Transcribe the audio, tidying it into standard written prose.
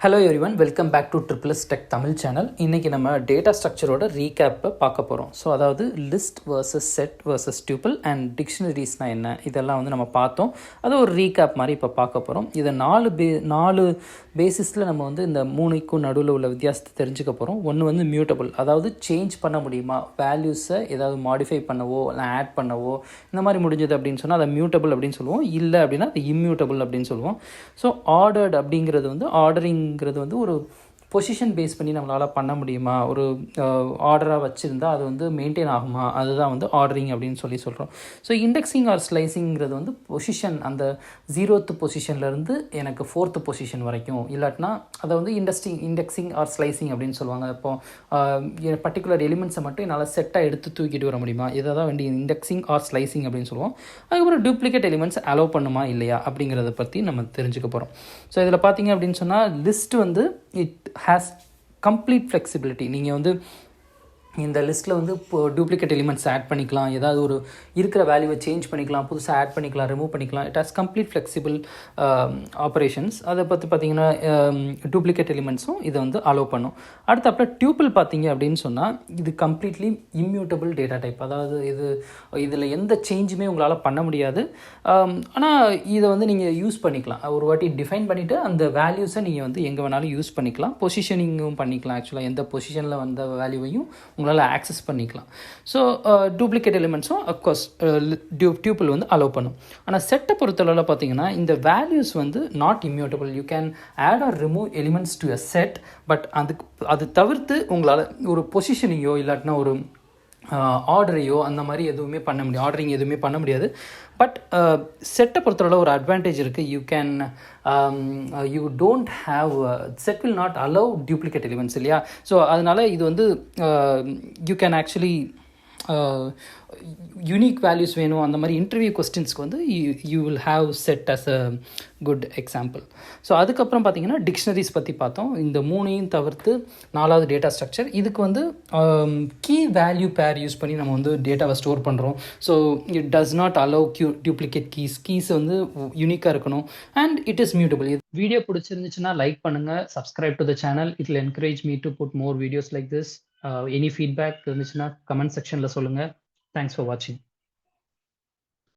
Hello everyone, welcome back to triple S tech Tamil channel. இன்றைக்கி நம்ம data ஸ்ட்ரக்சரோட ரீகேப்பை பார்க்க போகிறோம். ஸோ அதாவது list versus set versus tuple and டிக்ஷனரிஸ்னால் என்ன, இதெல்லாம் வந்து நம்ம பார்த்தோம். அது ஒரு ரீகேப் மாதிரி இப்போ பார்க்க போகிறோம். இதை நாலு பேசிஸில் நம்ம வந்து இந்த மூணுக்கும் நடுவில் உள்ள வித்தியாசத்தை தெரிஞ்சுக்க போகிறோம். ஒன்று வந்து மியூட்டபிள், அதாவது சேஞ்ச் பண்ண முடியுமா, வேல்யூஸை ஏதாவது மாடிஃபை பண்ணவோ இல்லை ஆட் பண்ணவோ இந்த மாதிரி முடிஞ்சது அப்படின்னு சொன்னால் அதை மியூட்டபிள் அப்படின்னு சொல்லுவோம். இல்லை அப்படின்னா அது இம்மியூட்டபிள் அப்படின்னு சொல்லுவோம். ஸோ ஆர்டர்டு அப்படிங்கிறது வந்து ஆர்டரிங்கிறது வந்து ஒரு பொசிஷன் பேஸ் பண்ணி நம்மளால் பண்ண முடியுமா, ஒரு ஆர்டராக வச்சுருந்தா அது வந்து மெயின்டைன் ஆகுமா, அதுதான் வந்து ஆர்டரிங் அப்படின்னு சொல்கிறோம். ஸோ இண்டெக்ஸிங் ஆர் ஸ்லைசிங்கிறது வந்து பொசிஷன், அந்த 0th பொசிஷன்லேருந்து எனக்கு 4th பொசிஷன் வரைக்கும், இல்லாட்டினா அதை வந்து இண்டெக்ஸிங் ஆர் ஸ்லைசிங் அப்படின்னு சொல்லுவாங்க. இப்போது பர்டிகுலர் எலிமெண்ட்ஸை மட்டும் என்னால் செட்டாக எடுத்து தூக்கிட்டு வர முடியுமா, இதை தான் வேண்டிய இண்டெக்ஸிங் ஆர் ஸ்லைசிங் அப்படின்னு சொல்லுவோம். அதுக்கப்புறம் டூப்ளிகேட் எலிமெண்ட்ஸ் அலோவ் பண்ணுமா இல்லையா அப்படிங்கிறத பற்றி நம்ம தெரிஞ்சுக்க போகிறோம். ஸோ இதில் பார்த்தீங்க அப்படின்னு சொன்னால் லிஸ்ட் வந்து இட் ஹேஸ் கம்ப்ளீட் ஃப்ளெக்சிபிலிட்டி. நீங்கள் வந்து இந்த லிஸ்ட்டில் வந்து இப்போ டூப்ளிகேட் எலிமெண்ட்ஸ் ஆட் பண்ணிக்கலாம், ஏதாவது ஒரு இருக்கிற வேல்யூவை சேஞ்ச் பண்ணிக்கலாம், புதுசாக ஆட் பண்ணிக்கலாம், ரிமூவ் பண்ணிக்கலாம். It has complete flexible operations. அதை பற்றி பார்த்தீங்கன்னா டூப்ளிகேட் எலிமெண்ட்ஸும் இதை வந்து அலோவ் பண்ணும். அடுத்து அப்புறம் டியூப்பிள் பார்த்தீங்க அப்படின்னு சொன்னால் இது கம்ப்ளீட்லி இம்மியூட்டபிள் டேட்டா டைப். அதாவது இதில் எந்த சேஞ்சுமே உங்களால் பண்ண முடியாது. ஆனால் இதை வந்து நீங்கள் யூஸ் பண்ணிக்கலாம். ஒரு வாட்டி டிஃபைன் பண்ணிவிட்டு அந்த வேல்யூஸை நீங்கள் வந்து எங்கே வேணாலும் யூஸ் பண்ணிக்கலாம். பொசிஷனிங்கும் பண்ணிக்கலாம். ஆக்சுவலாக எந்த பொசிஷனில் வந்த வேல்யூவையும் உங்களால் ஆக்சஸ் பண்ணிக்கலாம். ஸோ டூப்ளிகேட் எலிமெண்ட்ஸும் அஃப்கோர்ஸ் டியூப்பிள் வந்து அலோவ் பண்ணும். ஆனால் செட்டை பொறுத்தளவில் பார்த்தீங்கன்னா இந்த வேல்யூஸ் வந்து not immutable. You can add or remove elements to a set, but அது தவிர்த்து உங்களால் ஒரு பொசிஷனிங்கோ இல்லாட்டினா ஒரு ஆர்டரையோ அந்த மாதிரி எதுவுமே பண்ண முடியாது, ஆர்டரிங் எதுவுமே பண்ண முடியாது. பட் செட்டை பொறுத்தவரை ஒரு அட்வான்டேஜ் இருக்குது. You don't have set will not allow duplicate elements இல்லையா. ஸோ அதனால் இது வந்து you can actually unique values வேணும், அந்த மாதிரி இன்டர்வியூ கொஸ்டின்ஸ்க்கு வந்து you will have set as a good example. So அதுக்கப்புறம் பார்த்தீங்கன்னா டிக்ஷனரிஸ் பற்றி பார்த்தோம். இந்த மூணையும் தவிர்த்து 4வது டேட்டா ஸ்ட்ரக்சர். இதுக்கு வந்து கீ வேல்யூ பேர் யூஸ் பண்ணி நம்ம வந்து டேட்டாவை ஸ்டோர் பண்ணுறோம். So it does not allow duplicate keys வந்து யூனிக்காக இருக்கணும் and it is mutable. Video பிடிச்சிருந்துச்சுன்னா லைக் பண்ணுங்கள், subscribe to the channel. It will encourage me to put more videos like this. Any feedback இருந்துச்சுன்னா கமெண்ட் செக்ஷனில் சொல்லுங்கள். Thanks for வாட்சிங்.